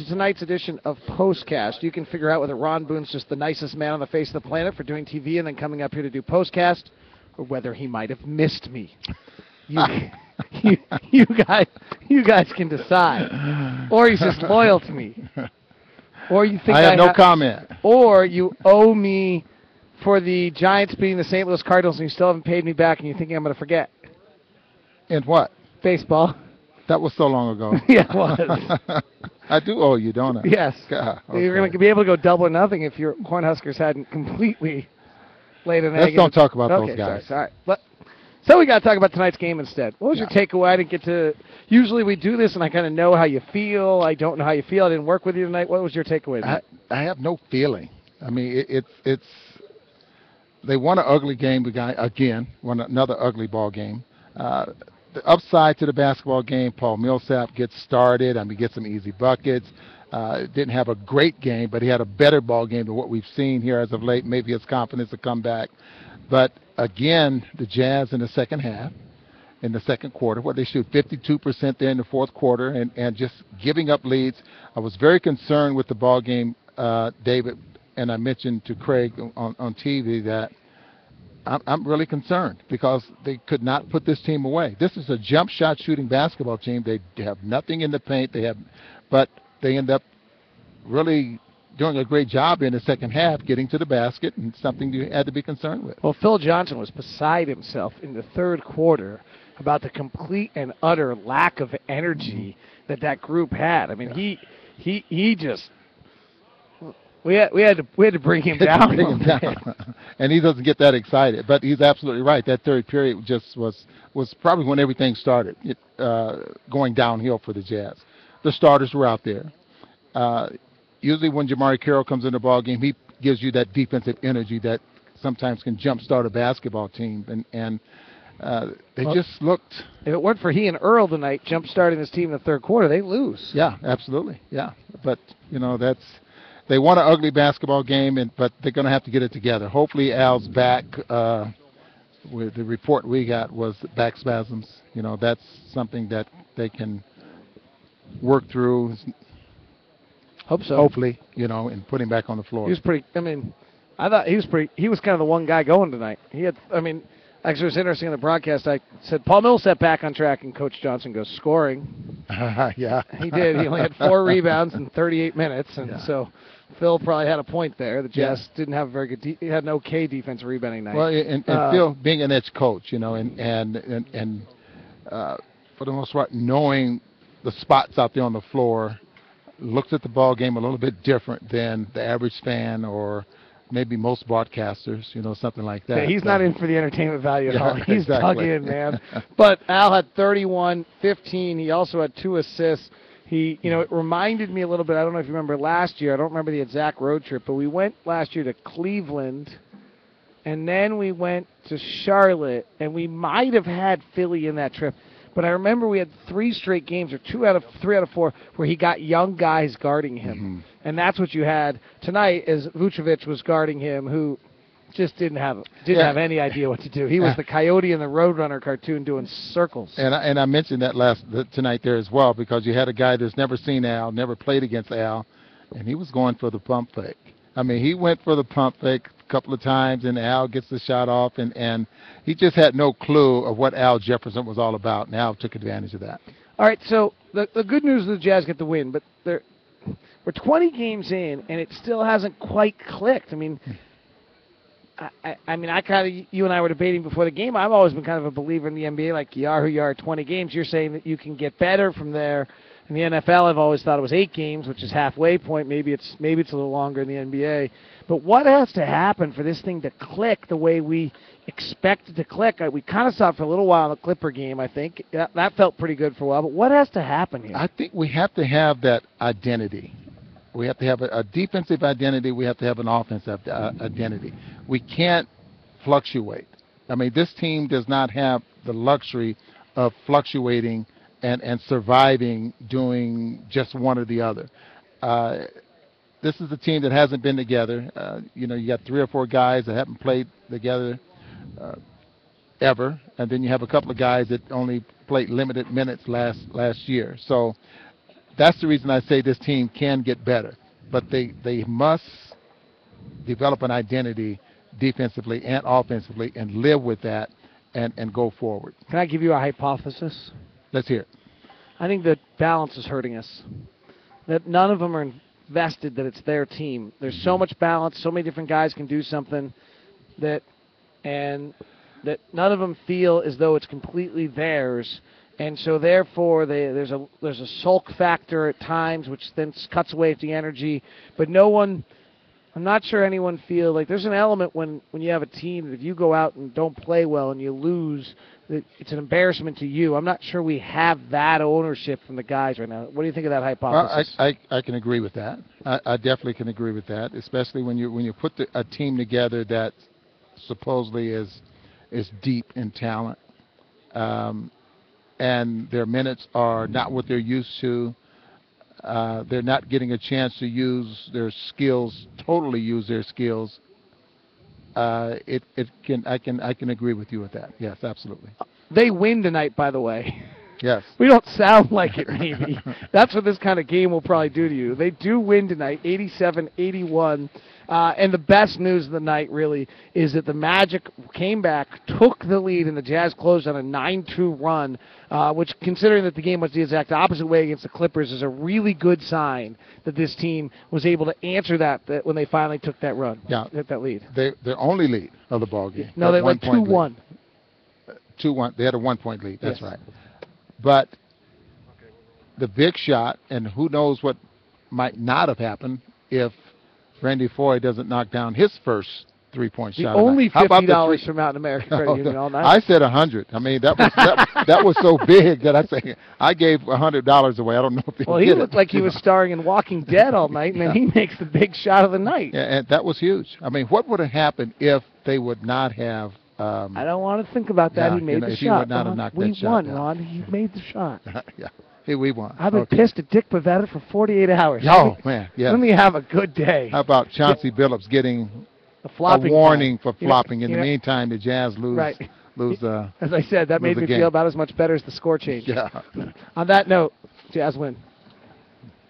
to tonight's edition of POSTCAST. You can figure out whether Ron Boone's just the nicest man on the face of the planet for doing TV and then coming up here to do POSTCAST, or whether he might have missed me. You guys can decide. Or he's just loyal to me. Or you think I have no comment. Or you owe me for the Giants beating the St. Louis Cardinals and you still haven't paid me back and you're thinking I'm going to forget. And what? Baseball. That was so long ago. Yeah, it was. I do owe you, don't I? Yes. God, okay. You're going to be able to go double or nothing if your Cornhuskers hadn't completely laid an egg. Let's don't talk about those guys. Sorry. So we got to talk about tonight's game instead. What was your takeaway? I didn't get to. Usually we do this, and I kind of know how you feel. I don't know how you feel. I didn't work with you tonight. What was your takeaway tonight? I have no feeling. I mean, it's. They won an ugly game again. Won another ugly ball game. The upside to the basketball game, Paul Millsap gets started. I mean, gets some easy buckets. Didn't have a great game, but he had a better ball game than what we've seen here as of late. Maybe his confidence will come back. But, again, the Jazz in the second half, in the second quarter, where they shoot 52% there in the fourth quarter and just giving up leads. I was very concerned with the ball game, David, and I mentioned to Craig on TV that I'm really concerned because they could not put this team away. This is a jump shot shooting basketball team. They have nothing in the paint. But they end up really doing a great job in the second half, getting to the basket, and something you had to be concerned with. Well, Phil Johnson was beside himself in the third quarter about the complete and utter lack of energy that group had. I mean, he just. We had to bring him down. And he doesn't get that excited. But he's absolutely right. That third period just was probably when everything started going downhill for the Jazz. The starters were out there. Usually when Jamari Carroll comes in the ball game, he gives you that defensive energy that sometimes can jumpstart a basketball team. And they just looked. If it weren't for he and Earl tonight jump-starting this team in the third quarter, they lose. Yeah, absolutely. Yeah. But, that's. They won an ugly basketball game, but they're going to have to get it together. Hopefully Al's back. With the report we got was back spasms. That's something that they can work through. Hope so. Hopefully, and put him back on the floor. He was pretty. I mean, I thought he was kind of the one guy going tonight. Actually, it was interesting in the broadcast. I said, Paul Millsap back on track, and Coach Johnson goes, scoring. Yeah. He did. He only had 4 rebounds in 38 minutes, and so Phil probably had a point there. The Jazz didn't have a very good he had an okay defensive rebounding night. Well, and Phil being an edge coach, and for the most part, knowing the spots out there on the floor, looks at the ball game a little bit different than the average fan or maybe most broadcasters, something like that. Yeah, he's not in for the entertainment value at all. He's exactly. dug in, man. But Al had 31, 15. He also had 2 assists. It reminded me a little bit, I don't know if you remember last year, I don't remember the exact road trip, but we went last year to Cleveland, and then we went to Charlotte, and we might have had Philly in that trip. But I remember we had 3 straight games, or 3 out of 4, where he got young guys guarding him. Mm-hmm. And that's what you had tonight, is Vucevic was guarding him, who just didn't have any idea what to do. He was the Coyote in the Roadrunner cartoon doing circles. And I mentioned that tonight there as well, because you had a guy that's never seen Al, never played against Al, and he was going for the pump fake. I mean, he went for the pump fake a couple of times, and Al gets the shot off, and he just had no clue of what Al Jefferson was all about, and Al took advantage of that. All right, so the good news is the Jazz get the win, but we're 20 games in, and it still hasn't quite clicked. I mean, you and I were debating before the game. I've always been kind of a believer in the NBA, like you are who you are, 20 games. You're saying that you can get better from there. In the NFL, I've always thought it was 8 games, which is halfway point. Maybe it's a little longer in the NBA. But what has to happen for this thing to click the way we expect it to click? We kind of saw it for a little while in the Clipper game, I think. That felt pretty good for a while. But what has to happen here? I think we have to have that identity. We have to have a defensive identity. We have to have an offensive identity. We can't fluctuate. I mean, this team does not have the luxury of fluctuating and surviving doing just one or the other. This is a team that hasn't been together. You got 3 or 4 guys that haven't played together ever, and then you have a couple of guys that only played limited minutes last year. So that's the reason I say this team can get better. But they must develop an identity defensively and offensively and live with that and go forward. Can I give you a hypothesis? Let's hear it. I think that balance is hurting us. That none of them are invested that it's their team. There's so much balance, so many different guys can do something that none of them feel as though it's completely theirs. And so therefore there's a sulk factor at times, which then cuts away at the energy. But I'm not sure anyone feel like there's an element when you have a team that if you go out and don't play well and you lose, that it's an embarrassment to you. I'm not sure we have that ownership from the guys right now. What do you think of that hypothesis? Well, I can agree with that. I definitely can agree with that, especially when you put a team together that supposedly is deep in talent, and their minutes are not what they're used to. They're not getting a chance to use their skills, totally use their skills. I can agree with you with that. Yes, absolutely. They win tonight, by the way. Yes. We don't sound like it, maybe. That's what this kind of game will probably do to you. They do win tonight, 87-81. And the best news of the night, really, is that the Magic came back, took the lead, and the Jazz closed on a 9-2 run, which, considering that the game was the exact opposite way against the Clippers, is a really good sign that this team was able to answer that when they finally took that run, that lead. Their only lead of the ball game. No, they led 2-1. 2-1. They had a 1-point lead. That's yes. right. But the big shot, and who knows what might not have happened if Randy Foye doesn't knock down his first three-point shot. Only $50 from Mountain American Credit Union all night. I said 100. I mean, that was so big that I gave $100 away. I don't know if he he looked like he was starring in Walking Dead all night, and then he makes the big shot of the night. Yeah, and that was huge. I mean, what would have happened if they would not have? I don't want to think about that. He made the shot. He would not have knocked that shot won, down. Ron. He made the shot. Yeah. Hey, we won. I've been pissed at Dick Pavetta for 48 hours. Oh, man, yeah. Let me have a good day. How about Chauncey Billups getting a warning for flopping? In the meantime, the Jazz lose. Right. As I said, that made me feel about as much better as the score change. Yeah. On that note, Jazz win.